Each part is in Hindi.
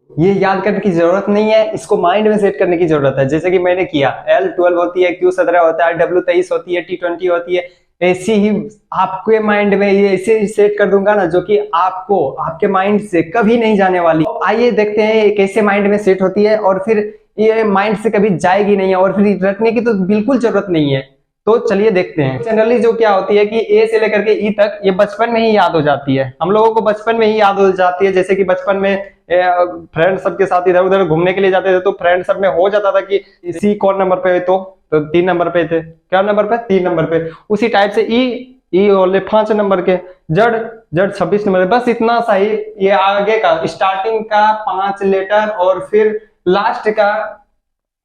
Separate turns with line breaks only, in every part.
ये याद करने की जरूरत नहीं है, इसको माइंड में सेट करने की जरूरत है। जैसे कि मैंने किया, L12 होती है, Q17 होता है, W23 होती है, T20 होती है। ऐसी ही आपके माइंड में ये ऐसे सेट कर दूंगा ना, जो कि आपको आपके माइंड से कभी नहीं जाने वाली। तो आइए देखते हैं कैसे माइंड में सेट होती है, और फिर ये माइंड से कभी जाएगी नहीं है, और फिर रखने की तो बिल्कुल जरूरत नहीं है। तो चलिए देखते हैं। जनरली जो क्या होती है कि ए से लेकर के ई तक ये बचपन में ही याद हो जाती है, हम लोगों को बचपन में ही याद हो जाती है। जैसे कि बचपन में फ्रेंड सबके साथ इधर उधर घूमने के लिए जाते थे, तो फ्रेंड सब में हो जाता था कि सी कौन नंबर पे है, तो 3 नंबर पे थे, क्या नंबर पे, 3 नंबर पे। उसी टाइप से ई वाले 5 नंबर के, जड़ जड़ 26 नंबर, बस इतना सा ही। ये आगे का स्टार्टिंग का 5 लेटर और फिर लास्ट का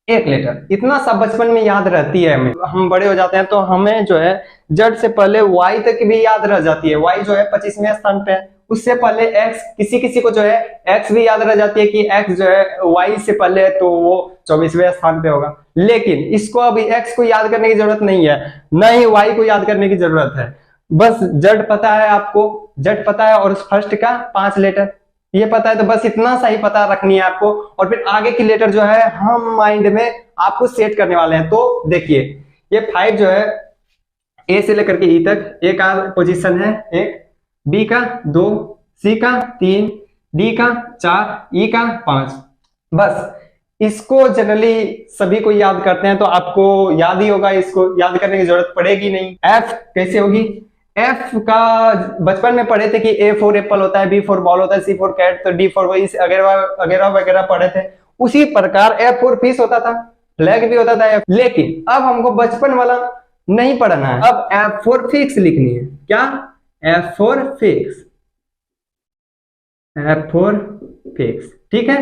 1 लेटर, इतना सा बचपन में याद रहती है हमें। हम बड़े हो जाते हैं तो हमें जो है जड़ से पहले वाई तक भी याद रह जाती है। वाई जो है 25वें स्थान पे है। उससे पहले एक्स, किसी किसी को जो है एक्स भी याद रह जाती है कि एक्स जो है वाई से पहले है, तो वो 24वें स्थान पे होगा। लेकिन इसको अभी एक्स को याद करने की जरूरत नहीं है, न ही वाई को याद करने की जरूरत है। बस जड़ पता है आपको, जड़ पता है, और फर्स्ट का 5 लेटर ये पता है, तो बस इतना सा ही पता रखनी है आपको। और फिर आगे की लेटर जो है हम माइंड में आपको सेट करने वाले हैं। तो देखिए, ये 5 जो है ए से लेकर के ई तक, ए का पोजीशन है 1, बी का 2, सी का 3, डी का 4, ई का 5। बस इसको जनरली सभी को याद करते हैं, तो आपको याद ही होगा, इसको याद करने की जरूरत पड़ेगी नहीं। एफ कैसे होगी, एफ का बचपन में पढ़े थे कि ए फॉर एप्पल होता है, बी फॉर बॉल होता है, सी फॉर कैट, तो डी फॉर वगैरह वगैरह पढ़े थे। उसी प्रकार एफ फॉर फिश होता था, फ्लैग भी होता था एफ। लेकिन अब हमको बचपन वाला नहीं पढ़ना है, अब एफ फॉर फिक्स लिखनी है। क्या, F for fix, F for fix, ठीक है।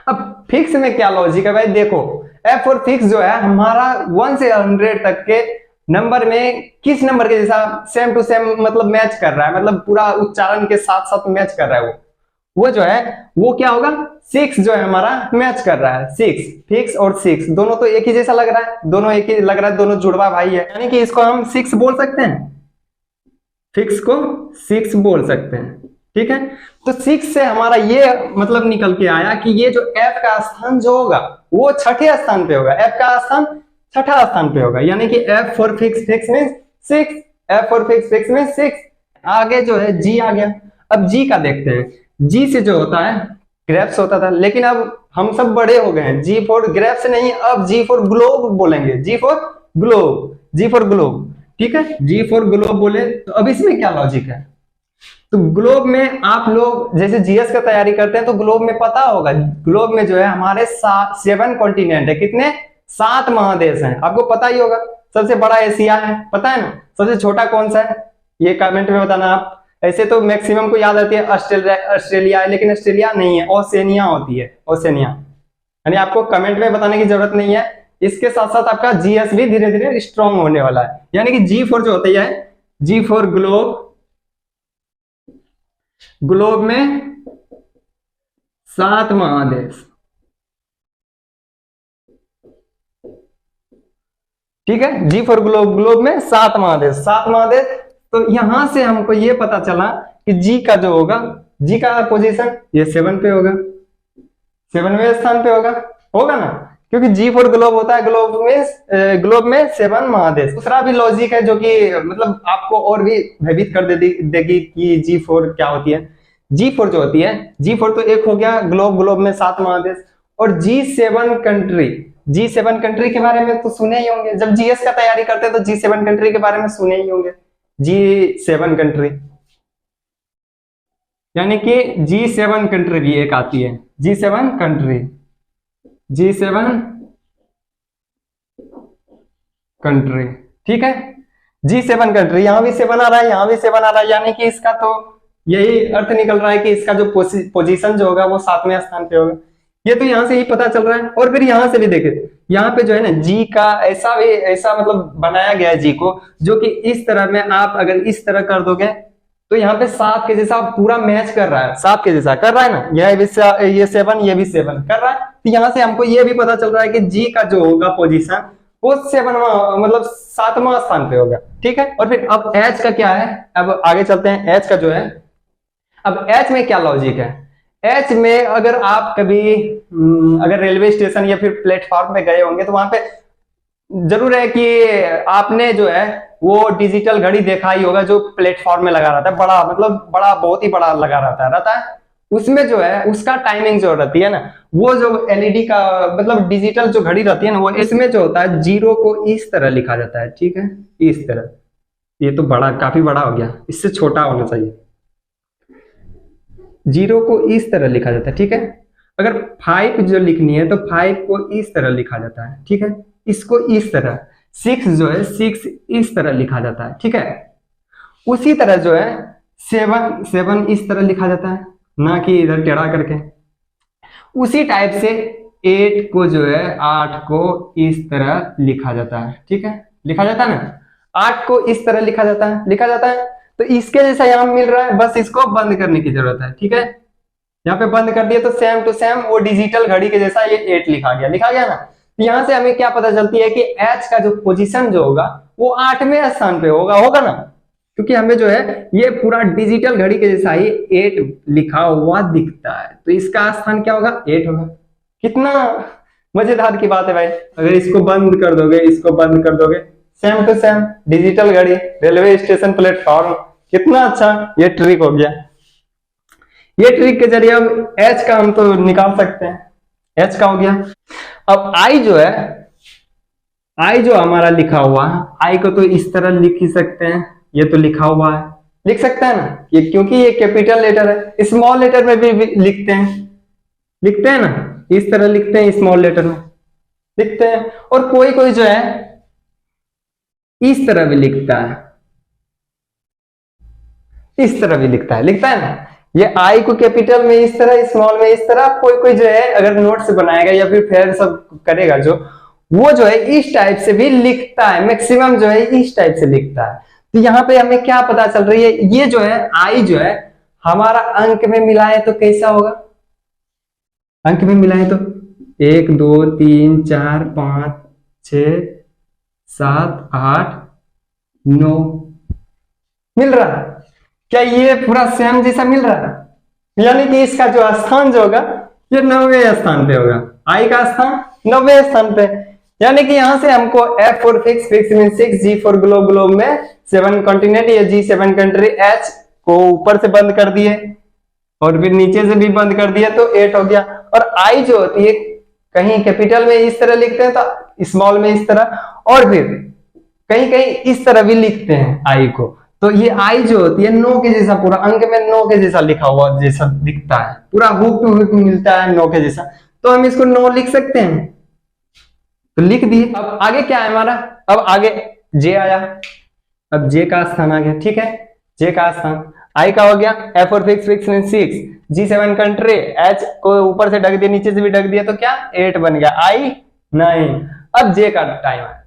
अब फिक्स में क्या लॉजिक है भाई, देखो एफ फॉर फिक्स जो है हमारा 1 से 100 तक के नंबर में किस नंबर के जैसा सेम टू सेम मतलब मैच कर रहा है, मतलब पूरा उच्चारण के साथ साथ मैच कर रहा है। वो जो है वो क्या होगा, 6 जो है हमारा मैच कर रहा है। 6 फिक्स और 6 दोनों तो एक ही जैसा लग रहा है, दोनों एक ही लग रहा है, दोनों जुड़वा भाई है, यानी कि इसको हम 6 बोल सकते हैं, फिक्स को 6 बोल सकते हैं, ठीक है। तो 6 से हमारा ये मतलब निकल के आया कि ये जो एफ का स्थान जो होगा वो 6ठे स्थान पे होगा, एफ का स्थान 6ठा स्थान पे होगा, यानी कि एफ फॉर फिक्स, फिक्स में 6, एफ फॉर फिक्स, फिक्स में 6। आगे जो है जी आ गया। अब जी का देखते हैं। जी से जो होता है ग्रेप्स होता था, लेकिन अब हम सब बड़े हो गए हैं, जी फॉर ग्रेप्स नहीं, अब जी फॉर ग्लोब बोलेंगे, G for globe, G for globe, ठीक है, जी फॉर ग्लोब बोले। तो अब इसमें क्या लॉजिक है, तो ग्लोब में आप लोग जैसे जीएस का तैयारी करते हैं तो ग्लोब में पता होगा, ग्लोब में जो है हमारे 7 कॉन्टिनेंट है, कितने, 7 महादेश हैं, आपको पता ही होगा। सबसे बड़ा एशिया है, पता है ना, सबसे छोटा कौन सा है, ये कमेंट में बताना आप। ऐसे तो मैक्सिमम को याद रहती है ऑस्ट्रेलिया है, लेकिन ऑस्ट्रेलिया नहीं है, ओसेनिया होती है, ओसेनिया, यानी आपको कमेंट में बताने की जरूरत नहीं है। इसके साथ साथ आपका जीएस भी धीरे धीरे स्ट्रॉन्ग होने वाला है, यानी कि जी फॉर जो होता है, जी फॉर ग्लोब, ग्लोब में 7 महादेश, ठीक है, जी फॉर ग्लोब, ग्लोब में 7 महादेश, 7 महादेश। तो यहां से हमको ये पता चला कि जी का जो होगा, जी का पोजीशन ये 7 पे होगा, 7वें स्थान पे होगा, होगा ना, क्योंकि जी फॉर ग्लोब होता है, ग्लोब में 7 महादेश। दूसरा भी लॉजिक है जो कि मतलब आपको और भी भयभीत कर देगी कि जी फॉर क्या होती है। जी फॉर जो होती है, जी फॉर तो एक हो गया ग्लोब, ग्लोब में 7 महादेश, और G7 कंट्री, G7 कंट्री के बारे में तो सुने ही होंगे, जब जीएस का तैयारी करते हैं तो G7 कंट्री के बारे में सुने ही होंगे। G7 कंट्री यानी कि G7 कंट्री भी एक आती है, G7 कंट्री, G7 कंट्री, ठीक है, G7 कंट्री, यहां भी 7 आ रहा है, यहां भी 7 आ रहा है, यानी कि इसका तो यही अर्थ निकल रहा है कि इसका जो पोजीशन जो होगा वो 7वें स्थान पे होगा। ये तो यहां से ही पता चल रहा है। और फिर यहां से भी देखे, यहाँ पे जो है ना जी का ऐसा भी ऐसा मतलब बनाया गया है जी को, जो कि इस तरह में आप अगर इस तरह कर दोगे तो यहाँ पे 7 के जैसा पूरा मैच कर रहा है, 7 के जैसा कर रहा है ना, यह भी ये 7, ये भी 7 कर रहा है। तो यहाँ से हमको ये भी पता चल रहा है कि जी का जो होगा पोजीशन वो 7वां मतलब 7वां स्थान पे होगा, ठीक है। और फिर अब एच का क्या है, अब आगे चलते हैं। एच का जो है, अब एच में क्या लॉजिक है, एच में अगर आप कभी अगर रेलवे स्टेशन या फिर प्लेटफॉर्म पे गए होंगे तो वहां पे जरूर है कि आपने जो है वो डिजिटल घड़ी देखा ही होगा जो प्लेटफॉर्म में लगा रहता है, बड़ा मतलब बड़ा बहुत ही बड़ा लगा रहता है। उसमें जो है उसका टाइमिंग जो रहती है ना, वो जो एलईडी का मतलब डिजिटल जो घड़ी रहती है ना, वो इसमें जो होता है जीरो को इस तरह लिखा जाता है, ठीक है, इस तरह। ये तो बड़ा काफी बड़ा हो गया, इससे छोटा होना चाहिए। जीरो को इस तरह लिखा जाता है, ठीक है। अगर 5 जो लिखनी है तो 5 को इस तरह लिखा जाता है, ठीक है, इसको इस तरह। 6 जो है 6 इस तरह लिखा जाता है, ठीक है। उसी तरह जो है 7 इस तरह लिखा जाता है, ना कि इधर टेढ़ा करके। उसी टाइप से 8 को जो है 8 को इस तरह लिखा जाता है, ठीक है, लिखा जाता है ना। 8 को इस तरह लिखा जाता है। तो इसके जैसा यहाँ मिल रहा है, बस इसको बंद करने की जरूरत है, ठीक है। यहाँ पे बंद कर दिया तो सेम टू सेम वो डिजिटल घड़ी के जैसा ये 8 लिखा गया ना। तो यहाँ से हमें क्या पता चलती है कि एच का जो पोजीशन जो होगा वो 8वें स्थान पे होगा ना, क्योंकि हमें जो है ये पूरा डिजिटल घड़ी के जैसा ही 8 लिखा हुआ दिखता है, तो इसका स्थान क्या होगा, 8 होगा। कितना मजेदार की बात है भाई। अगर इसको बंद कर दोगे, इसको बंद कर दोगे, सेम टू सेम डिजिटल घड़ी, रेलवे स्टेशन प्लेटफॉर्म, कितना अच्छा ये ट्रिक हो गया। ये ट्रिक के जरिए अब एच का हम तो निकाल सकते हैं, एच का हो गया। अब आई जो है, आई जो हमारा लिखा हुआ है, आई को तो इस तरह लिख ही सकते हैं, ये तो लिखा हुआ है, लिख सकते हैं ना ये, क्योंकि ये कैपिटल लेटर है। स्मॉल लेटर में भी लिखते हैं ना, इस तरह लिखते हैं, स्मॉल लेटर में लिखते हैं। और कोई कोई जो है इस तरह भी लिखता है, इस तरह भी लिखता है ना। ये आई को कैपिटल में इस तरह, स्मॉल में इस तरह। कोई कोई जो है अगर नोट्स बनाएगा या फिर फेयर सब करेगा जो, वो जो है इस टाइप से भी लिखता है, मैक्सिमम जो है इस टाइप से लिखता है। तो यहाँ पे हमें क्या पता चल रही है, ये जो है आई जो है हमारा अंक में मिलाए तो कैसा होगा, अंक में मिलाए तो 1 2 3 4 5 6 7 8 9 मिल रहा है क्या, ये पूरा सेम जैसा मिल रहा है। यानी कि इसका जो स्थान जो होगा ये 9वें स्थान पे होगा, आई का स्थान 9वें स्थान पे। यानी कि यहां से हमको F for fix, fix mean 6, G for globe, globe में 7 कॉन्टिनेंट या G7 कंट्री, H को ऊपर से बंद कर दिए और फिर नीचे से भी बंद कर दिया तो 8 हो गया। और I जो होती है कहीं कैपिटल में इस तरह लिखते हैं तो स्मॉल में इस तरह, और फिर कहीं कहीं इस तरह भी लिखते हैं I को। तो ये आई जो होती है 9 के जैसा, पूरा अंक में 9 के जैसा लिखा हुआ जैसा दिखता है, पूरा हुक टू हुक मिलता है 9 के जैसा, तो हम इसको 9 लिख सकते हैं, तो लिख दिए। अब आगे क्या है हमारा, अब आगे जे आया, अब जे का स्थान आ गया, ठीक है, जे का स्थान आई का हो गया, F for fix, fix mean 6, G7 country, H को ऊपर से ढक दिया नीचे से भी ढक दिया तो क्या 8 बन गया, आई 9। अब जे का टाइम है।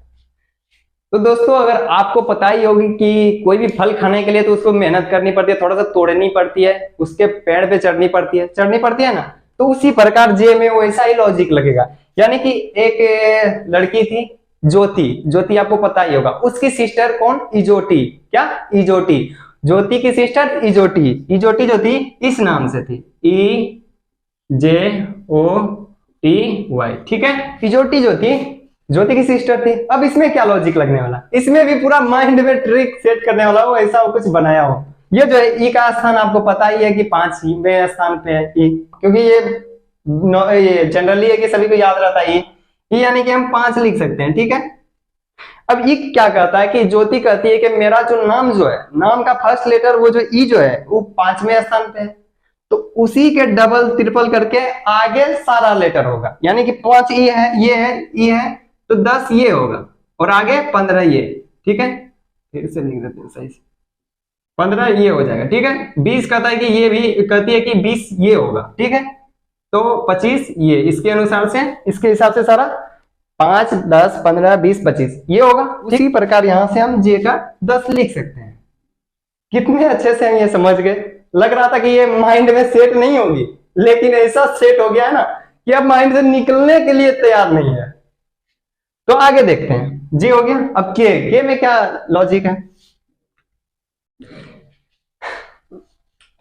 तो दोस्तों अगर आपको पता ही होगी कि कोई भी फल खाने के लिए तो उसको मेहनत करनी पड़ती है, थोड़ा सा तोड़नी पड़ती है, उसके पेड़ पे चढ़नी पड़ती है ना, तो उसी प्रकार जे में वैसा ही लॉजिक लगेगा। यानी कि एक लड़की थी ज्योति, ज्योति आपको पता ही होगा, उसकी सिस्टर कौन, इजोटी, क्या इजोटी, ज्योति की सिस्टर इजोटी, इजोटी जो थी इस नाम से थी, EJOTY, ठीक है, इजोटी जो थी ज्योति की सिस्टर थी। अब इसमें क्या लॉजिक लगने वाला, इसमें भी पूरा माइंड में ट्रिक सेट करने वाला हो, ऐसा हो कुछ बनाया हो। ये जो है ई का स्थान आपको पता ही है कि 5वें स्थान पे है ई, क्योंकि ये जनरली है कि सभी को याद रहता है ई, यानी कि हम 5 लिख सकते हैं, ठीक है। अब ई क्या कहता है कि ज्योति कहती है कि मेरा जो नाम जो है, नाम का फर्स्ट लेटर वो जो ई जो है वो 5वें स्थान पे है, तो उसी के डबल ट्रिपल करके आगे सारा लेटर होगा। यानी कि 5 ई है, ये है ई है, तो 10 ये होगा और आगे 15 ये, ठीक है, फिर से लिख देते हैं सही से, 15 ये हो जाएगा, ठीक है। 20 कहता है कि ये भी कहती है कि 20 ये होगा, ठीक है, तो 25 ये, इसके अनुसार से इसके हिसाब से सारा 5 10 15 20 25 ये होगा। उसी प्रकार यहां से हम जे का 10 लिख सकते हैं। कितने अच्छे से हम ये समझ गए, लग रहा था कि ये माइंड में सेट नहीं होगी, लेकिन ऐसा सेट हो गया है ना कि अब माइंड से निकलने के लिए तैयार नहीं है। तो आगे देखते हैं, जी हो गया। अब के में क्या लॉजिक है,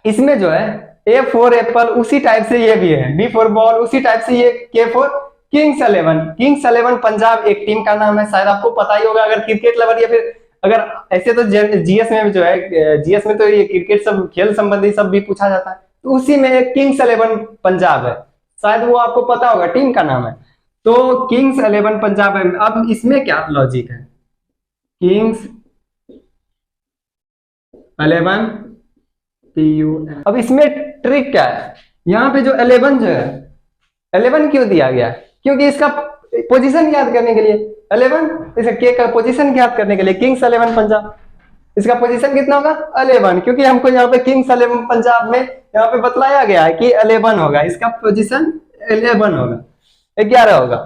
इसमें जो है ए फॉर एप्पल उसी टाइप से ये भी है, बी फॉर बॉल उसी टाइप से ये, के फॉर किंग्स 11 पंजाब एक टीम का नाम है, शायद आपको पता ही होगा अगर क्रिकेट लवर, या फिर अगर ऐसे तो जीएस में जो है, जीएस में तो ये क्रिकेट सब खेल संबंधी सब भी पूछा जाता है, तो उसी में किंग्स 11 पंजाब है, शायद वो आपको पता होगा, टीम का नाम है। तो किंग्स 11 पंजाब है। अब इसमें क्या लॉजिक है, किंग्स 11 अब इसमें ट्रिक क्या है, यहाँ पे जो 11 जो है, 11 क्यों दिया गया है, क्योंकि इसका पोजीशन याद करने के लिए 11, इसे के का पोजीशन याद करने के लिए किंग्स 11 पंजाब, इसका पोजीशन कितना होगा 11, क्योंकि हमको यहाँ पे किंग्स 11 पंजाब में यहाँ पे बतलाया गया है कि 11 होगा, इसका पोजीशन 11 होगा, 11 होगा,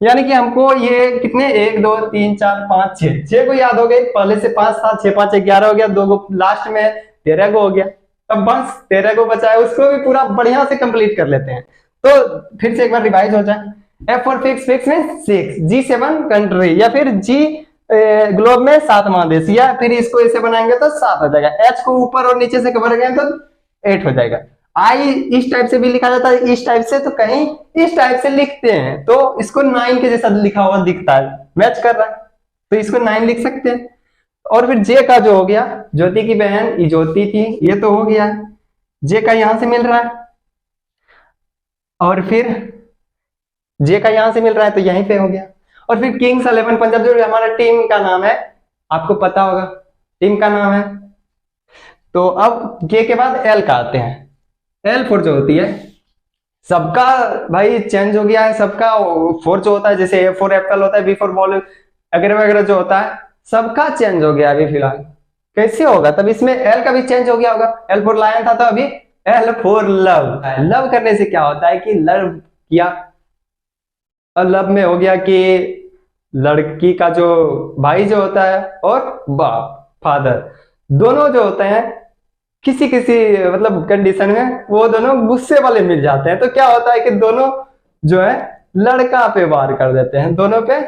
यानी कि हमको ये कितने 1 2 3 4 5 6 को याद हो गए, पहले से 5 7 6 5 11 हो गया, 2 को लास्ट में 13 को हो गया, अब बस 13 को बचा है, उसको भी पूरा बढ़िया से कंप्लीट कर लेते हैं। तो फिर से एक बार रिवाइज हो जाए, एफ फॉर फिक्स में 6, G7 कंट्री, या फिर जी ग्लोब में 7 महादेश, या फिर इसको ऐसे बनाएंगे तो 7 हो जाएगा, एच को ऊपर और नीचे से कवर करें तो 8 हो जाएगा, आई इस टाइप से भी लिखा जाता है, इस टाइप से, तो कहीं इस टाइप से लिखते हैं तो इसको 9 के जैसा लिखा हुआ दिखता है, मैच कर रहा है, तो इसको 9 लिख सकते हैं। और फिर जे का जो हो गया, ज्योति की बहन ज्योति थी, ये तो हो गया, जे का यहां से मिल रहा है, और फिर जे का यहां से मिल रहा है तो यहीं पे हो गया, और फिर किंग्स 11 पंजाब जो हमारा टीम का नाम है, आपको पता होगा टीम का नाम है। तो अब के बाद एल का आते हैं, एल फोर जो होती है, सबका भाई चेंज हो गया है, सबका फोर जो होता है, जैसे ए फॉर एप्पल होता है, बी फॉर बॉल वगैरह वगैरह जो होता है, सबका चेंज हो गया अभी फिलहाल। कैसे होगा, तब इसमें एल का भी चेंज हो गया होगा, एल फॉर लायन था तो अभी एल फॉर लव। लव करने से क्या होता है कि लव किया, और लव में हो गया कि लड़की का जो भाई जो होता है और बाप फादर दोनों जो होते हैं, किसी किसी मतलब कंडीशन में वो दोनों गुस्से वाले मिल जाते हैं, तो क्या होता है कि दोनों जो है लड़का पे वार कर देते हैं, दोनों पे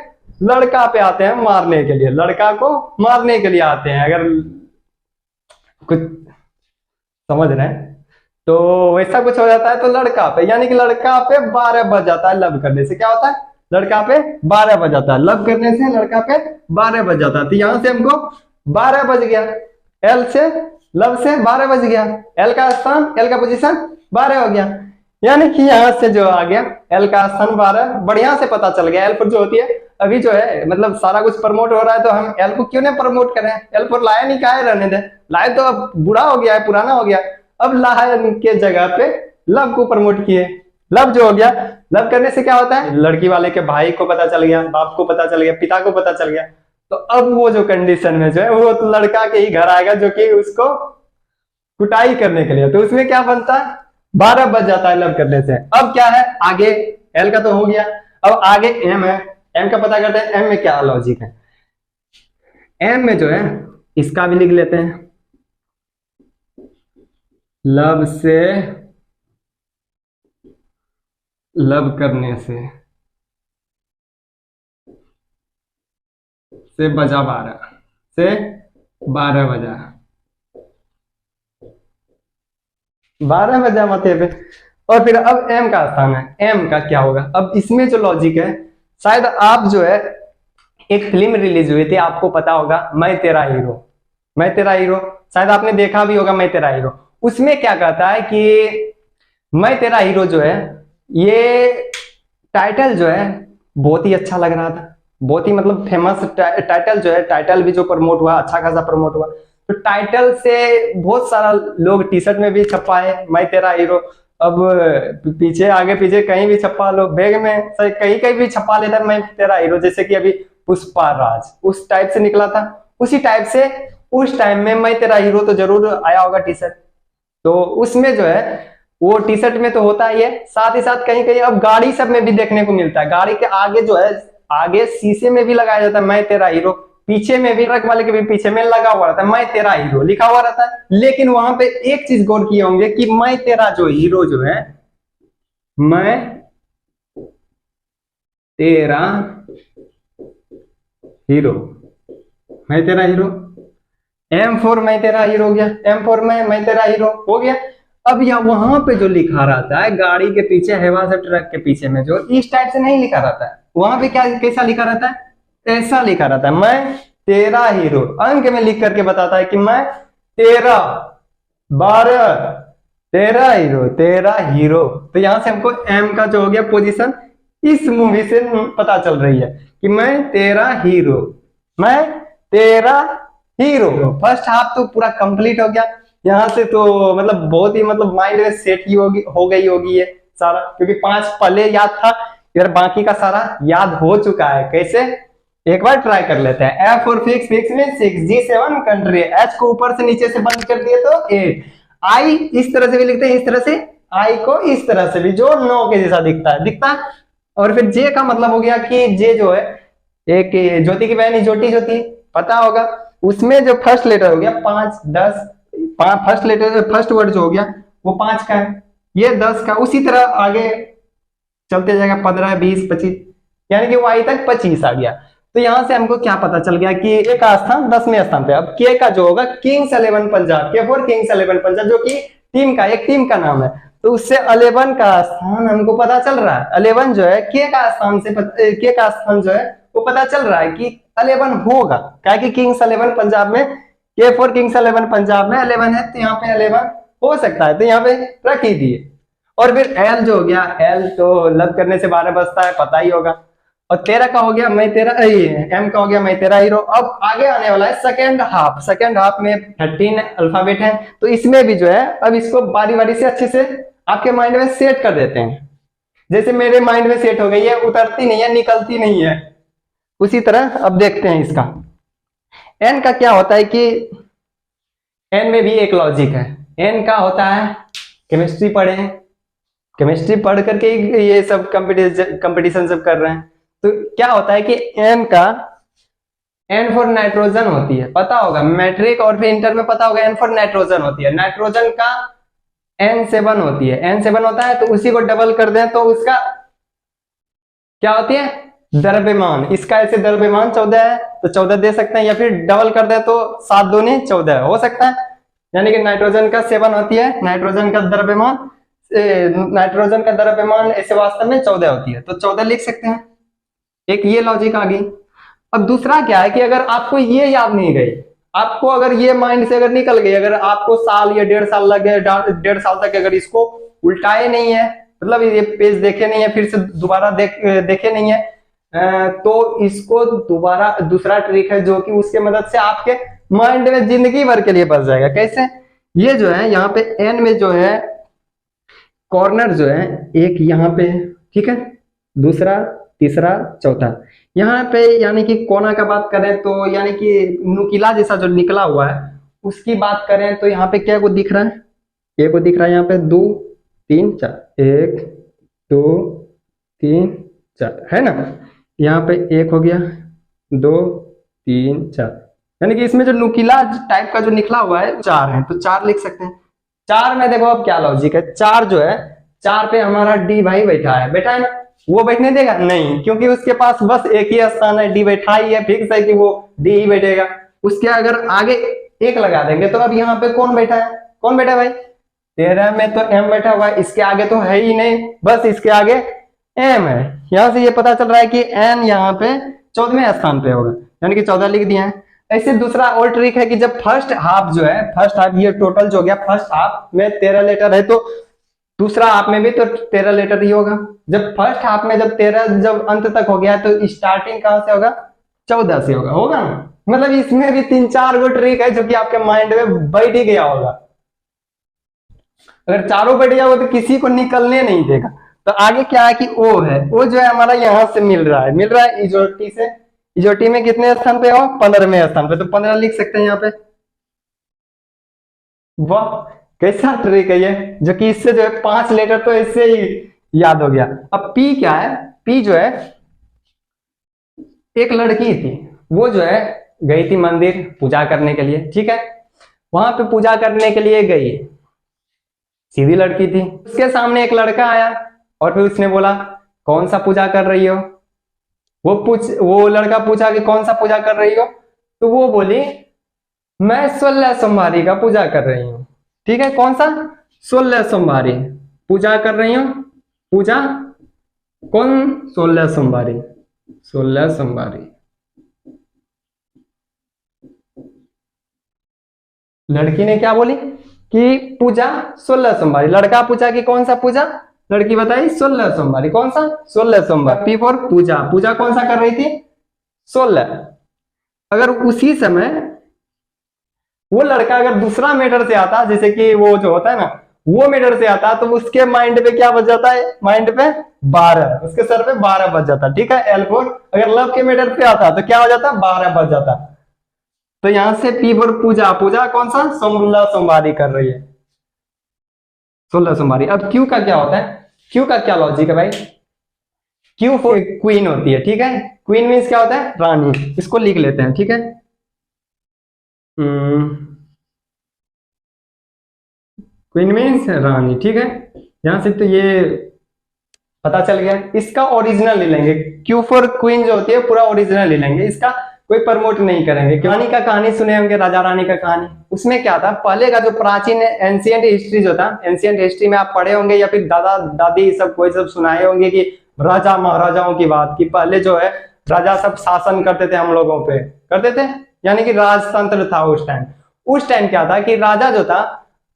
लड़का पे आते हैं मारने के लिए, लड़का को मारने के लिए आते हैं, अगर कुछ समझ रहे हैं तो वैसा कुछ हो जाता है, तो लड़का पे, यानी कि लड़का पे 12 बज जाता है, लव करने से क्या होता है लड़का पे 12 बज जाता है, लव करने से लड़का पे 12 बज जाता है, तो यहां से हमको 12 बज गया, एल से लव से 12 बज गया, एल का स्थान एल का पोजीशन 12 हो गया, यानी कि यहां से जो आ गया एल का स्थान 12, बढ़िया से पता चल गया। एल पर जो होती है अभी जो है मतलब सारा कुछ प्रमोट हो रहा है, तो हम एल को क्यों नहीं प्रमोट करें, एल पर लायन ही काहे रहने दें, लायन तो अब बुरा हो गया है, पुराना हो गया, अब लायन के जगह पे लव को प्रमोट किए, लव जो हो गया, लव करने से क्या होता है लड़की वाले के भाई को पता चल गया, बाप को पता चल गया, पिता को पता चल गया, तो अब वो जो कंडीशन में जो है वो तो लड़का के ही घर आएगा जो कि उसको कुटाई करने के लिए, तो उसमें क्या बनता है 12 बज जाता है लव करने से। अब क्या है आगे, एल का तो हो गया, अब आगे एम है, एम का पता करते हैं, एम में क्या लॉजिक है, एम में जो है इसका भी लिख लेते हैं, लव से लव करने से बजा 12 से 12 बजा 12 बजा माथे पे, और फिर अब एम का स्थान है, एम का क्या होगा, अब इसमें जो लॉजिक है, शायद आप जो है एक फिल्म रिलीज हुई थी, आपको पता होगा मैं तेरा हीरो, मैं तेरा हीरो, शायद आपने देखा भी होगा मैं तेरा हीरो, उसमें क्या कहता है कि मैं तेरा हीरो जो है, ये टाइटल जो है बहुत ही अच्छा लग रहा था, बहुत ही मतलब फेमस टाइटल जो है, टाइटल भी जो प्रमोट हुआ अच्छा खासा प्रमोट हुआ, तो टाइटल से बहुत सारा लोग टी शर्ट में भी छपाए मैं तेरा हीरो, अब पीछे आगे पीछे कहीं भी छपा लो, बैग में कहीं कहीं भी छपा लेता मैं तेरा हीरो, जैसे कि अभी पुष्पा राज उस टाइप से निकला था, उसी टाइप से उस टाइम में मैं तेरा हीरो तो जरूर आया होगा टी शर्ट, तो उसमें जो है वो टी शर्ट में तो होता ही है, साथ ही साथ कहीं कहीं अब गाड़ी सब में भी देखने को मिलता है, गाड़ी के आगे जो है आगे शीशे में भी लगाया जाता है मैं तेरा हीरो, पीछे में भी ट्रक वाले के भी पीछे में लगा हुआ रहता है मैं तेरा हीरो लिखा हुआ रहता है, लेकिन वहां पे एक चीज गौर किए होंगे कि मैं तेरा जो हीरो जो है, मैं तेरा हीरो, मैं तेरा हीरो, एम फोर मैं तेरा हीरो हो गया, एम फोर में मैं तेरा हीरो हो गया। अब यहाँ वहां पे जो लिखा रहता है गाड़ी के पीछे हवा से ट्रक के पीछे में जो इस टाइप से नहीं लिखा रहता है, वहां पे क्या कैसा लिखा रहता है, ऐसा लिखा रहता है, मैं तेरा हीरो। अंक में लिख करके बताता है कि मैं तेरा 12 तेरा हीरो तेरा हीरो। तो यहां से हमको एम का जो हो गया पोजीशन इस मूवी से पता चल रही है कि मैं तेरा हीरो, मैं तेरा हीरो। फर्स्ट हाफ तो पूरा कंप्लीट हो गया यहाँ से, तो मतलब बहुत ही मतलब माइंड में सेट ही होगी हो गई होगी ये सारा, क्योंकि 5 पहले याद था, यार बाकी का सारा याद हो चुका है। कैसे, एक बार ट्राई कर लेते हैं। F फॉर फिक्स, फिक्स में 6, G7 कंट्री, H को ऊपर से नीचे से बंद कर दिए तो 8, I इस तरह से भी लिखते हैं, इस तरह से I को इस तरह से भी, जो 9 के जैसा दिखता है। और फिर J का मतलब हो गया कि J जो है एक ज्योति की बहन ज्योति पता होगा, उसमें जो फर्स्ट लेटर हो गया 5, 10, फर्स्ट लेटर फर्स्ट वर्ड जो हो गया वो 5 का है, ये 10 का। उसी तरह आगे चलते जाएगा 15, 20, 25, यानी कि वाई तक 25 आ गया। तो यहां से हमको क्या पता चल गया कि ए का स्थान 10वें स्थान पे। अब के का जो होगा किंग्स 11 पंजाब, के फॉर किंग्स 11 पंजाब, जो कि एक टीम का नाम है, तो उससे 11 का स्थान हमको पता चल रहा है। 11 जो है के का स्थान से के का स्थान जो है वो पता चल रहा है कि 11 होगा, क्या कि किंग्स 11 पंजाब में, के फॉर किंग्स 11 पंजाब में 11 है, तो यहाँ पे 11 हो सकता है, तो यहाँ पे रख ही दिए। और फिर एल जो हो गया, एल तो लब करने से 12 बजता है, पता ही होगा। और 13 का हो गया मैं तेरा, एम का हो गया मैं तेरा हीरो। अब आगे आने वाला है सेकेंड हाफ। सेकेंड हाफ में 13 अल्फाबेट है, तो इसमें भी जो है अब इसको बारी बारी से अच्छे से आपके माइंड में सेट कर देते हैं। जैसे मेरे माइंड में सेट हो गई है, उतरती नहीं है, निकलती नहीं है, उसी तरह अब देखते हैं इसका। एन का क्या होता है कि एन में भी एक लॉजिक है। एन का होता है, केमिस्ट्री पढ़े हैं, केमिस्ट्री पढ़ करके ये सब कंपटीशन सब कर रहे हैं। तो क्या होता है कि एन का, एन फॉर नाइट्रोजन होती है, पता होगा मैट्रिक और फिर इंटर में पता होगा, एन फॉर नाइट्रोजन होती है। नाइट्रोजन का N7 होती है, N7 होता है, तो उसी को डबल कर दें तो उसका क्या होती है, द्रव्यमान। इसका ऐसे द्रव्यमान 14 है तो 14 दे सकते हैं, या फिर डबल कर दे तो 7 दूनी 14 हो सकता है। यानी कि नाइट्रोजन का 7 होती है, नाइट्रोजन का द्रव्यमान ऐसे वास्तव में 14 होती है, तो 14 लिख सकते हैं। एक ये लॉजिक आ गई। अब दूसरा क्या है कि अगर आपको ये याद नहीं गई, आपको अगर ये माइंड से अगर निकल गई, अगर आपको साल या 1.5 साल लग गए, 1.5 साल तक अगर इसको उल्टाए नहीं है, मतलब ये पेज देखे नहीं है, फिर से दोबारा देखे नहीं है, तो इसको दोबारा दूसरा ट्रिक है जो कि उसके मदद से आपके माइंड में जिंदगी भर के लिए बस जाएगा। कैसे, ये जो है यहाँ पे एन में जो है कॉर्नर जो है एक यहाँ पे, ठीक है, दूसरा, तीसरा, चौथा, यहाँ पे यानी कि कोना का बात करें तो यानी कि नुकीला जैसा जो निकला हुआ है उसकी बात करें तो यहाँ पे क्या को दिख रहा है, एक को दिख रहा है यहाँ पे 2, 3, 4, 1, 2, 3, 4 है ना। यहाँ पे एक हो गया, 2, 3, 4, यानी कि इसमें जो नुकीला टाइप का जो निकला हुआ है 4 है, तो 4 लिख सकते हैं। 4 में देखो अब क्या लॉजिक है, 4 जो है 4 पे हमारा डी भाई बैठा है ना, वो बैठने देगा नहीं, क्योंकि उसके पास बस एक ही स्थान है, डी बैठा ही है, फिक्स है कि वो डी ही बैठेगा। उसके अगर आगे 1 लगा देंगे तो अब यहाँ पे कौन बैठा है भाई, 13 में तो एम बैठा हुआ है, इसके आगे तो है ही नहीं, बस इसके आगे एम है। यहां से ये पता चल रहा है कि एन यहाँ पे 14वें स्थान पे होगा, यानी कि 14 लिख दिया है। ऐसे दूसरा और ट्रिक है कि जब फर्स्ट हाफ जो है, फर्स्ट हाफ ये टोटल जो हो गया, फर्स्ट हाफ में 13 लेटर है तो दूसरा हाफ में भी तो 13 लेटर ही होगा। जब फर्स्ट हाफ में जब 13 जब अंत तक हो गया तो स्टार्टिंग कहां से होगा, 14 से होगा ना। मतलब इसमें भी 3-4 गो ट्रिक है जो कि आपके माइंड में बैठ ही गया होगा। अगर चारों बैठ गया हो तो किसी को निकलने नहीं देगा। तो आगे क्या है कि ओ है, ओ जो है हमारा यहां से मिल रहा है इजोटी से। इजोटी में कितने स्थान पे हो, 15वें स्थान पे, तो 15 लिख सकते हैं यहाँ पे। वाह कैसा ट्रिक है ये, जो कि इससे जो है 5 लेटर तो इससे ही याद हो गया। अब पी क्या है, पी जो है एक लड़की थी, वो जो है गई थी मंदिर पूजा करने के लिए, ठीक है, वहां पे पूजा करने के लिए गई, सीधी लड़की थी। उसके सामने एक लड़का आया और फिर उसने बोला कौन सा पूजा कर रही हो, वो लड़का पूछा कि कौन सा पूजा कर रही हो, तो वो बोली मैं 16 सोमवारी का पूजा कर रही हूँ, ठीक है, कौन सा 16 सोमवारी पूजा कर रही हूँ, पूजा कौन? 16 सोमवारी, 16 सोमवारी। लड़की ने क्या बोली कि पूजा 16 सोमवारी। लड़का पूछा कि कौन सा पूजा? लड़की बताई 16 सोमवारी। कौन सा? 16 सोमवार। पी फॉर पूजा। पूजा कौन सा कर रही थी? 16। अगर उसी समय वो लड़का अगर दूसरा मैटर से आता, जैसे कि वो जो होता है ना, वो मैटर से आता, तो उसके माइंड पे क्या बच जाता है? माइंड पे 12, उसके सर पे 12 बच जाता। ठीक है, L4। अगर लव के मैटर पे आता तो क्या हो जाता? 12 बच जाता। तो यहां से पी फॉर पूजा, पूजा कौन सा? 16 सोमवारी कर रही है, 16 सोमवारी। अब क्यू का क्या होता है? क्यू का क्या लॉजिक है भाई? क्यू फॉर क्वीन होती है। ठीक है, क्वीन मीन्स क्या होता है? रानी। इसको लिख लेते हैं। ठीक है, क्वीन मीन्स रानी। ठीक है, यहां से तो ये पता चल गया। इसका ओरिजिनल ले लेंगे, क्यू फॉर क्वीन जो होती है पूरा ओरिजिनल ले लेंगे, इसका कोई प्रमोट नहीं करेंगे। रानी का कहानी सुने होंगे, राजा रानी का कहानी। उसमें क्या था, पहले का जो प्राचीन एंशियंट हिस्ट्री जो था, एंशियंट हिस्ट्री में आप पढ़े होंगे या फिर दादा दादी सब कोई सब सुनाए होंगे कि राजा महाराजाओं की बात, की पहले जो है राजा सब शासन करते थे हम लोगों पे, करते थे, यानी कि राजतंत्र था उस टाइम। उस टाइम क्या था कि राजा जो था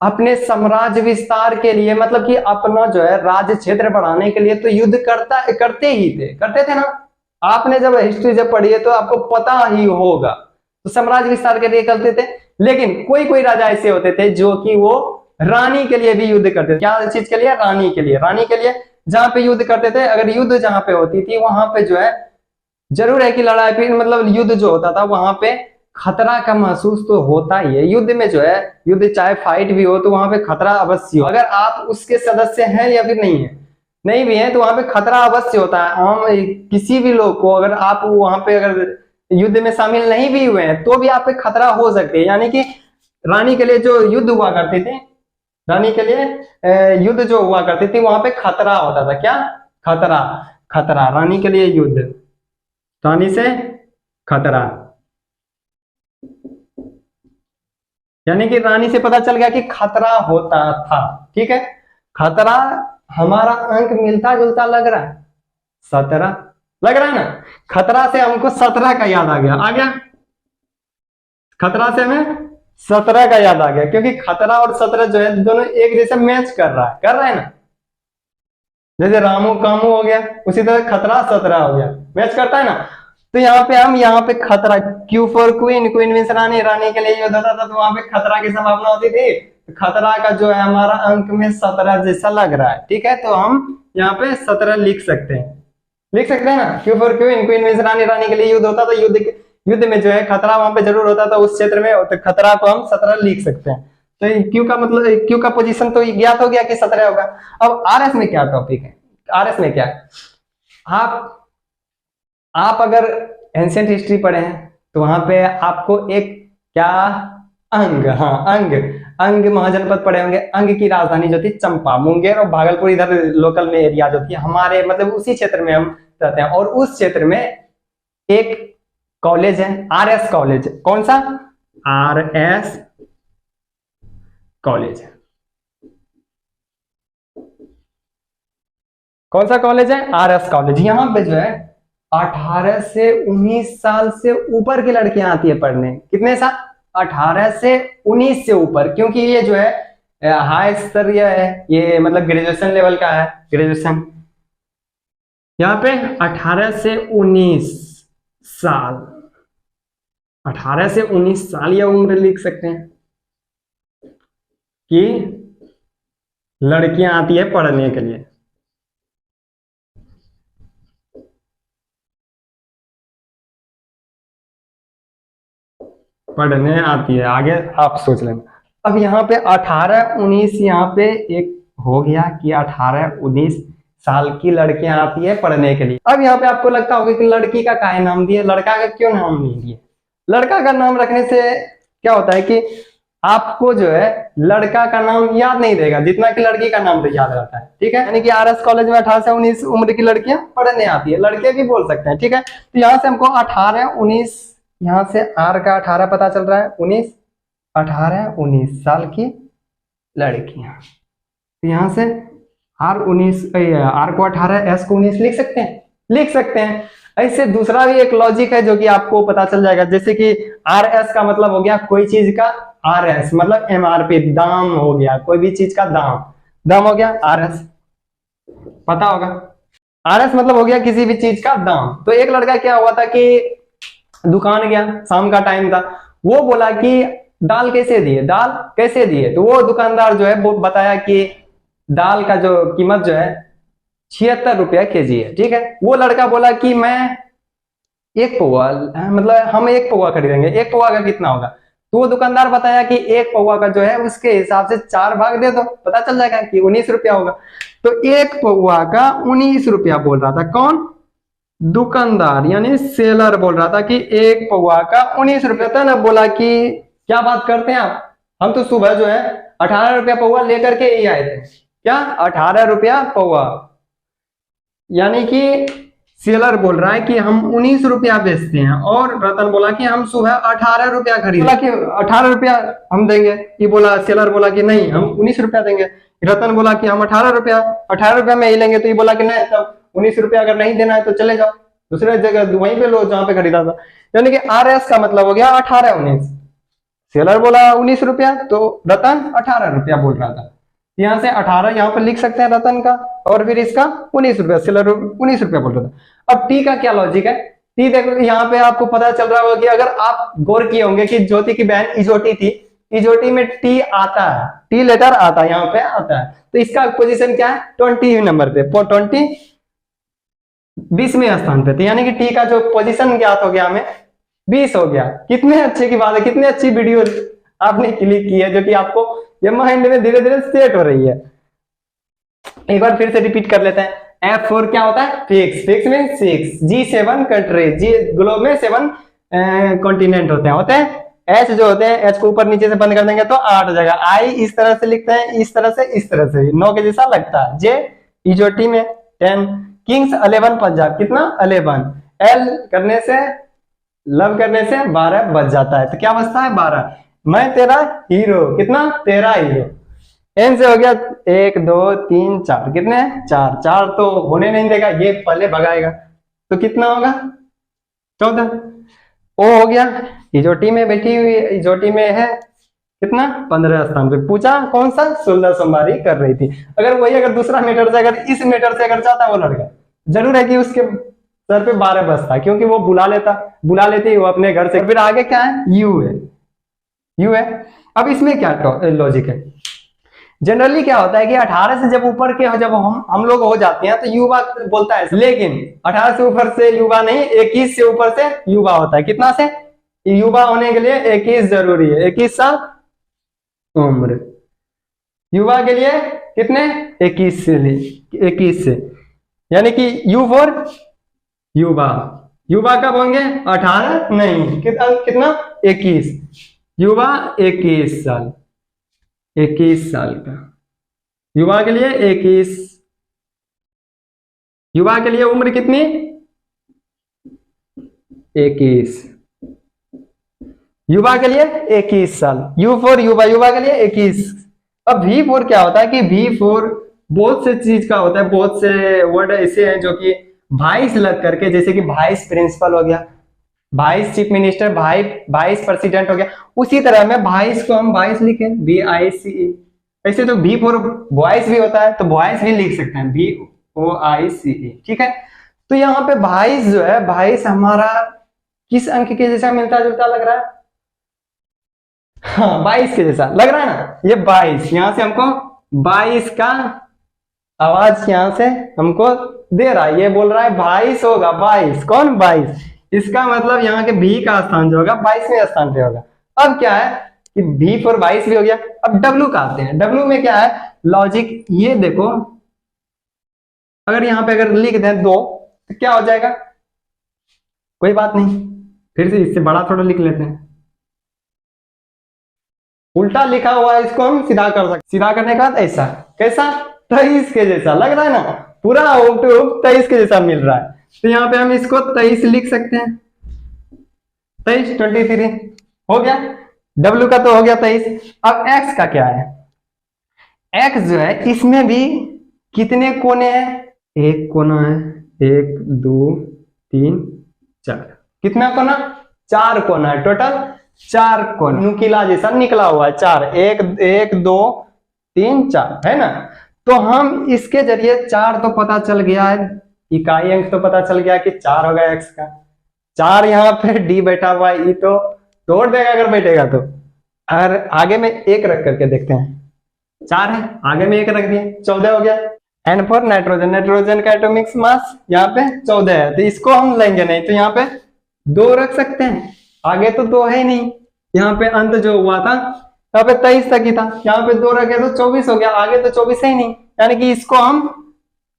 अपने साम्राज्य विस्तार के लिए, मतलब कि अपना जो है राज्य क्षेत्र बढ़ाने के लिए तो युद्ध करते ही थे, करते थे ना। आपने जब हिस्ट्री जब पढ़ी है तो आपको पता ही होगा, तो साम्राज्य विस्तार के लिए करते थे। लेकिन कोई कोई राजा ऐसे होते थे जो कि वो रानी के लिए भी युद्ध करते थे। क्या चीज के लिए? रानी के लिए। रानी के लिए जहां पे युद्ध करते थे, अगर युद्ध जहां पे होती थी वहां पे जो है जरूर है कि लड़ाई, फिर मतलब युद्ध जो होता था वहां पे खतरा का महसूस तो होता ही है। युद्ध में जो है, युद्ध चाहे फाइट भी हो तो वहां पे खतरा अवश्य हो। अगर आप उसके सदस्य हैं या फिर नहीं है, नहीं भी है, तो वहां पे खतरा अवश्य होता है। हम किसी भी लोग को, अगर आप वहां पे अगर युद्ध में शामिल नहीं भी हुए हैं तो भी आप पे खतरा हो सकते हैं। यानी कि रानी के लिए जो युद्ध हुआ करते थे, रानी के लिए युद्ध जो हुआ करती थी वहां पे खतरा होता था। क्या? खतरा। खतरा, रानी के लिए युद्ध, रानी से खतरा, यानी कि रानी से पता चल गया कि खतरा होता था। ठीक है, खतरा, हमारा अंक मिलता जुलता लग रहा है, 17 लग रहा है ना। खतरा से हमको 17 का याद आ गया, आ गया। खतरा से हमें 17 का याद आ गया, क्योंकि खतरा और 17 जो है दोनों एक जैसे मैच कर रहा है ना। जैसे रामू कामू हो गया, उसी तरह खतरा 17 हो गया, मैच करता है ना। तो यहाँ पे खतरा, Q for queen, queen means रानी, रानी के लिए युद्ध होता था, तो वहां पे खतरा की संभावना होती थी। तो खतरा का जो है हमारा अंक में 17 जैसा लग रहा है। ठीक है, तो हम यहाँ पे 17 लिख सकते हैं, लिख सकते हैं ना। Q for queen, queen means रानी, रानी के लिए युद्ध होता था, युद्ध में जो है खतरा वहां पे जरूर होता था उस क्षेत्र में, तो खतरा को हम 17 लिख सकते हैं। तो क्यू का मतलब, क्यू का पोजीशन तो ज्ञात हो गया कि 17 होगा। अब आरएस में क्या टॉपिक है? आरएस में क्या है, आप अगर एंशियंट हिस्ट्री पढ़े हैं तो वहां पे आपको एक क्या, अंग, हाँ अंग, अंग महाजनपद पढ़े होंगे। अंग की राजधानी जो थी चंपा, मुंगेर और भागलपुर इधर लोकल में एरिया जो थी हमारे, मतलब उसी क्षेत्र में हम रहते हैं। और उस क्षेत्र में एक कॉलेज है, आरएस कॉलेज। कौन सा? RS college. कौन सा कॉलेज है? RS college. यहाँ पे जो है 18 से 19 साल से ऊपर की लड़कियां आती है पढ़ने। कितने साल? 18 से 19 से ऊपर, क्योंकि ये जो है हाई स्तरीय है, ये मतलब ग्रेजुएशन लेवल का है, ग्रेजुएशन। यहाँ पे 18 से 19 साल, 18 से 19 साल यह उम्र लिख सकते हैं कि लड़कियां आती है पढ़ने के लिए। पढ़ने आती है, आगे आप सोच लेना। अब यहाँ पे 18 19 यहाँ पे एक हो गया कि 18 19 साल की लड़कियां आती है पढ़ने के लिए। अब यहाँ पे आपको लगता होगा कि लड़की का काहे नाम दिए, लड़का का क्यों नाम नहीं दिए? लड़का का नाम रखने से क्या होता है कि आपको जो है लड़का का नाम याद नहीं रहेगा जितना कि लड़की का नाम तो याद रहता है। ठीक है, यानी कि आरएस कॉलेज में 18 से 19 उम्र की लड़कियां पढ़ने आती है, लड़के भी बोल सकते हैं। ठीक है, तो यहाँ से हमको 18 19, यहाँ से आर का 18 पता चल रहा है, 19, 18 19 साल की लड़कियां। तो यहाँ से R19 R को 18 S को 19 लिख सकते हैं, लिख सकते हैं। ऐसे दूसरा भी एक लॉजिक है जो कि आपको पता चल जाएगा, जैसे कि RS का मतलब हो गया कोई चीज का RS मतलब MRP दाम हो गया, कोई भी चीज का दाम, दाम हो गया RS, पता होगा। RS मतलब हो गया किसी भी चीज का दाम। तो एक लड़का क्या हुआ था कि दुकान गया, शाम का टाइम था, वो बोला कि दाल कैसे दिए, दाल कैसे दिए। तो वो दुकानदार जो है वो बताया कि दाल का जो कीमत जो है 76 रुपया केजी है, ठीक है। वो लड़का बोला कि मैं एक पौवा, मतलब हम एक पौवा खरीदेंगे, एक पौवा का कितना होगा। तो वो दुकानदार बताया कि एक पौवा का जो है उसके हिसाब से 4 भाग दे दो, पता चल जाएगा कि 19 रुपया होगा। तो एक पौवा का 19 रुपया बोल रहा था कौन, दुकानदार यानी सेलर बोल रहा था कि एक पौवा का 19 रुपया था ना। बोला कि क्या बात करते हैं आप, हम तो सुबह जो है 18 रुपया पौवा लेकर के ही आए थे। क्या 18 रुपया पौवा, यानी कि सेलर बोल रहा है कि हम 19 रुपया बेचते हैं और रतन बोला कि हम सुबह 18 रुपया खरीदे। बोला कि 18 रुपया हम देंगे, ये बोला, सेलर बोला कि नहीं हम 19 रुपया देंगे। रतन बोला कि हम 18 रुपया में ही लेंगे। तो ये बोला कि नहीं, तब 19 रुपया अगर नहीं देना है तो चले जाओ दूसरे जगह, वहीं पे लो जहां पे खरीदा था। यानी कि RS का मतलब हो गया 18 19, सेलर बोला 19 रुपया तो रतन 18 रुपया बोल रहा था। यहाँ से 18 यहाँ पर लिख सकते हैं रतन का, और फिर इसका 19 रुपया, सेलर 19 रुपया बोल रहा था। अब टी का क्या लॉजिक है, टी देखो यहाँ पे आपको पता चल रहा होगा कि अगर आप गौर किए होंगे कि ज्योति की बहन इजोटी थी, इजोटी में टी आता है, टी लेटर आता है, यहाँ पे आता है। तो इसका पोजीशन क्या है 20 नंबर पे, 20 20वें स्थान पे। तो यानी कि टी का जो पोजीशन ज्ञात हो गया हमें 20 हो गया। कितने अच्छे की बात है, कितनी अच्छी वीडियो आपने क्लिक की है जो कि आपको ये माइंड में धीरे धीरे सेट हो रही है। एक बार फिर से रिपीट कर लेते हैं। F4 क्या होता है, फिक्स, फिक्स में 6, G7 कंट्री, जी ग्लोब में 7 कॉन्टिनेंट होते हैं। H जो होते हैं, H को ऊपर नीचे से बंद कर देंगे तो 8 हो जाएगा। I इस तरह से लिखते हैं, इस तरह से, इस तरह से 9 के जैसा लगता है। J इजोटी में 10, किंग्स 11 पंजाब कितना 11, L करने से, लव करने से 12 बच जाता है। तो क्या बचता है 12, मैं तेरा हीरो, कितना तेरा हीरो। एन से हो गया 1 2 3 4, कितने 4, 4 तो होने नहीं देगा, ये पहले भगाएगा तो कितना होगा 14। ओ हो गया, इजोटी में बैठी हुई, इजोटी में है कितना 15 स्थान पे। पूछा कौन सा, 16 सोमवारी कर रही थी। अगर वही अगर दूसरा मीटर से, अगर इस मीटर से अगर चाहता वो लड़का, जरूर है कि उसके सर पे 12 बचता, क्योंकि वो बुला लेती वो अपने घर से। फिर आगे क्या है, यू है, यू है। अब इसमें क्या लॉजिक है, जनरली क्या होता है कि 18 से जब ऊपर के जब हम लोग हो जाते हैं तो युवा बोलता है, लेकिन 18 से ऊपर से युवा नहीं, 21 से ऊपर से युवा होता है। कितना से, युवा होने के लिए 21 जरूरी है, 21 साल उम्र। युवा के लिए कितने 21 से, 21 से, यानी कि U फॉर युवा। युवा कब होंगे 18 नहीं, कितना 21, युवा 21 साल, 21 साल का युवा के लिए 21, युवा के लिए उम्र कितनी 21, युवा के लिए 21 साल, यू फॉर युवा, युवा के लिए 21। अब V फॉर क्या होता है कि V फॉर बहुत से चीज का होता है, बहुत से वर्ड ऐसे हैं जो कि वाइस लग करके, जैसे कि वाइस प्रिंसिपल हो गया, vice chief minister, vice president हो गया। उसी तरह में वाइस को हम वाइस लिखे VICE, ऐसे तो V फॉर वॉइस भी होता है तो वॉइस भी लिख सकते हैं VOICE, ठीक है। तो यहाँ पे वाइस जो है, वाइस हमारा किस अंक के जैसा मिलता जुलता लग रहा है, हाँ 22 के जैसा लग रहा है ना, ये 22, यहां से हमको 22 का आवाज यहां से हमको दे रहा है, ये बोल रहा है 22 होगा, 22 कौन 22, इसका मतलब यहाँ के V का स्थान जो होगा 22वें स्थान पे होगा। अब क्या है कि V फॉर 22 भी हो गया। अब W का आते हैं, W में क्या है लॉजिक, ये देखो अगर यहाँ पे अगर लिख दें 2 तो क्या हो जाएगा, कोई बात नहीं, फिर से इससे बड़ा थोड़ा लिख लेते हैं। उल्टा लिखा हुआ है इसको हम सीधा कर सकते, सीधा करने के बाद ऐसा, कैसा 23 के जैसा लग रहा है ना, पूरा 23 के जैसा मिल रहा है। तो यहाँ पे हम इसको 23 लिख सकते हैं, 23 23 हो गया। W का तो हो गया 23। अब X का क्या है, एक्स जो है इसमें भी कितने कोने हैं, एक कोना है, 1 2 3 4, कितना कोना, 4 कोना है, टोटल 4 कोना, नुकीला जैसा निकला हुआ है 4, 1 1 2 3 4 है ना। तो हम इसके जरिए 4 तो पता चल गया है, इकाई अंक तो पता चल गया कि 4 होगा एक्स का, 4 यहाँ पे डी बैठा हुआ है, ई तो तोड़ देगा अगर बैठेगा तो। अगर आगे में 1 रख करके देखते हैं, 4 है, आगे में 1 रख दिए, 14 हो गया। एन फॉर नाइट्रोजन, नाइट्रोजन का एटॉमिक मास यहाँ पे 14 है, तो इसको हम लेंगे नहीं, तो यहाँ पे 2 रख सकते हैं, आगे तो 2 है ही नहीं, यहाँ पे अंत जो हुआ था यहाँ पे 23 तक ही था, यहाँ पे 2 रखे तो 24 हो गया, आगे तो 24 है ही नहीं, यानी कि इसको हम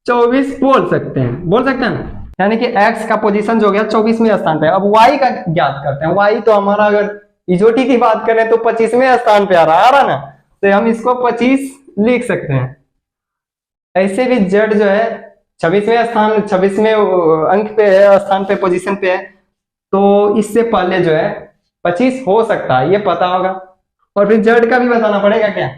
24 बोल सकते हैं, बोल सकते हैं। यानी कि x का पोजीशन जो गया 24वें स्थान पे। अब y का ज्ञात करते हैं, y तो हमारा अगर इजोटी की बात करें तो 25वें स्थान पे आ रहा ना, तो हम इसको 25 लिख सकते हैं। ऐसे भी z जो है 26वें स्थान, 26वें अंक पे है, स्थान पे, पोजीशन पे है, तो इससे पहले जो है 25 हो सकता है, ये पता होगा। और फिर z का भी बताना पड़ेगा क्या,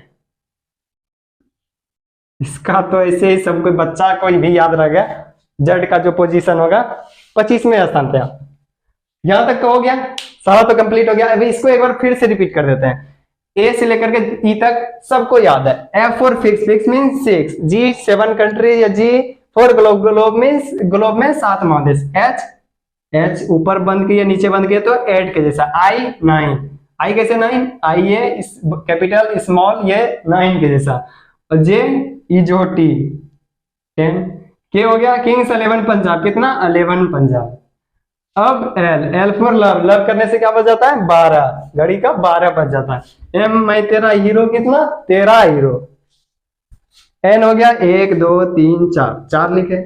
इसका तो ऐसे ही सब कोई बच्चा कोई भी याद रह गया, z का जो पोजीशन होगा 25वें स्थान पे। यहां तक तो हो गया, सारा तो कंप्लीट हो गया। अभी इसको एक बार फिर से रिपीट कर देते हैं, ए से लेकर के ई तक सबको याद है। F for fix, fix mean 6, G 7 country या G for globe, globe means globe में 7 महादेश, H ऊपर बंद किया नीचे बंद किया तो 8 के जैसा, I 9, I कैसे 9, I ये कैपिटल स्मॉल ये 9 के जैसा, और J इजोटी 10, के हो गया किंग्स 11 पंजाब, कितना 11 पंजाब। अब L फॉर लव, लव करने से क्या बच जाता है 12, घड़ी का 12 बच जाता है। M मैं तेरा हीरो, कितना 13 हीरो। N हो गया 1 2 3 4, 4 लिखे,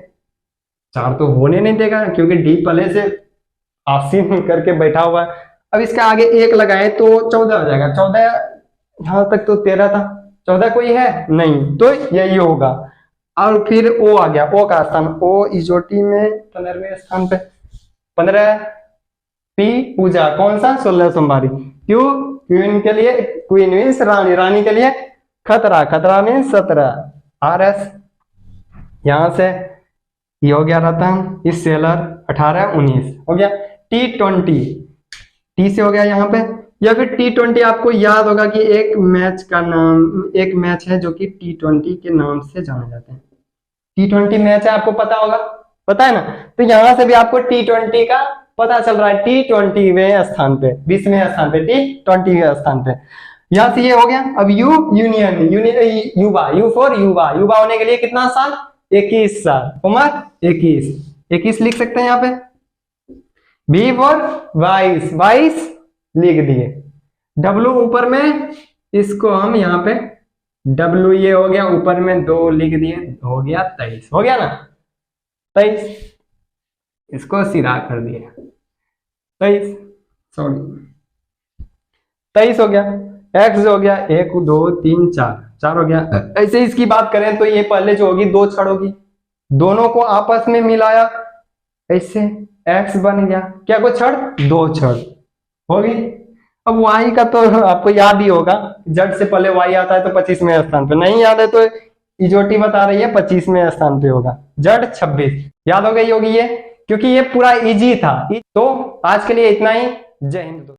4 तो होने नहीं देगा क्योंकि D पहले से आसीन करके बैठा हुआ है। अब इसके आगे 1 लगाए तो 14 हो जाएगा, 14 यहां तक तो 13 था, 14 कोई है नहीं, तो यही होगा। और फिर O आ गया, O का स्थान, O इजोटी में 15वें स्थान पे, 15 P पूजा, कौन सा 16 सोमवारी, क्यों, क्वीन के लिए, क्वीन मीन्स रानी, रानी के लिए खतरा, खतरा मीन्स 17, RS यहां से ये हो गया रतन, इस सेलर 18 19 हो गया। T20, T से हो गया यहाँ पे, या फिर T20 आपको याद होगा कि एक मैच का नाम, एक मैच है जो कि T20 के नाम से जाने जाते हैं, T20 मैच है, आपको पता होगा, पता है ना। तो यहां से भी आपको T20 का पता चल रहा है, T20वें स्थान पे, 20वें स्थान पे, T20वें स्थान पे। यहां से ये हो गया। अब यू यूनियन, युवा, यू फॉर युवा, युवा होने के लिए कितना साल, 21 साल, उम्र 21 लिख सकते हैं यहाँ पे। बी फॉर 22, 22 लिख दिए। डब्ल्यू ऊपर में, इसको हम यहाँ पे डब्ल्यू, ये हो गया ऊपर में 2 लिख दिए, हो गया 23, हो गया ना 23, इसको सीधा कर दिए 23, सॉरी 23 हो गया। एक्स हो गया 1 2 3 4, 4 हो गया। ऐसे इसकी बात करें तो ये पहले जो होगी 2 छड़ होगी, दोनों को आपस में मिलाया, ऐसे एक्स बन गया, क्या को छड़ 2 छड़ होगी। अब y का तो आपको याद ही होगा, जड से पहले y आता है तो 25वें स्थान पे, नहीं याद है तो इजोटी बता रही है 25वें स्थान पे होगा, जड 26 याद हो गई होगी ये, क्योंकि ये पूरा इजी था। तो आज के लिए इतना ही, जय हिंद।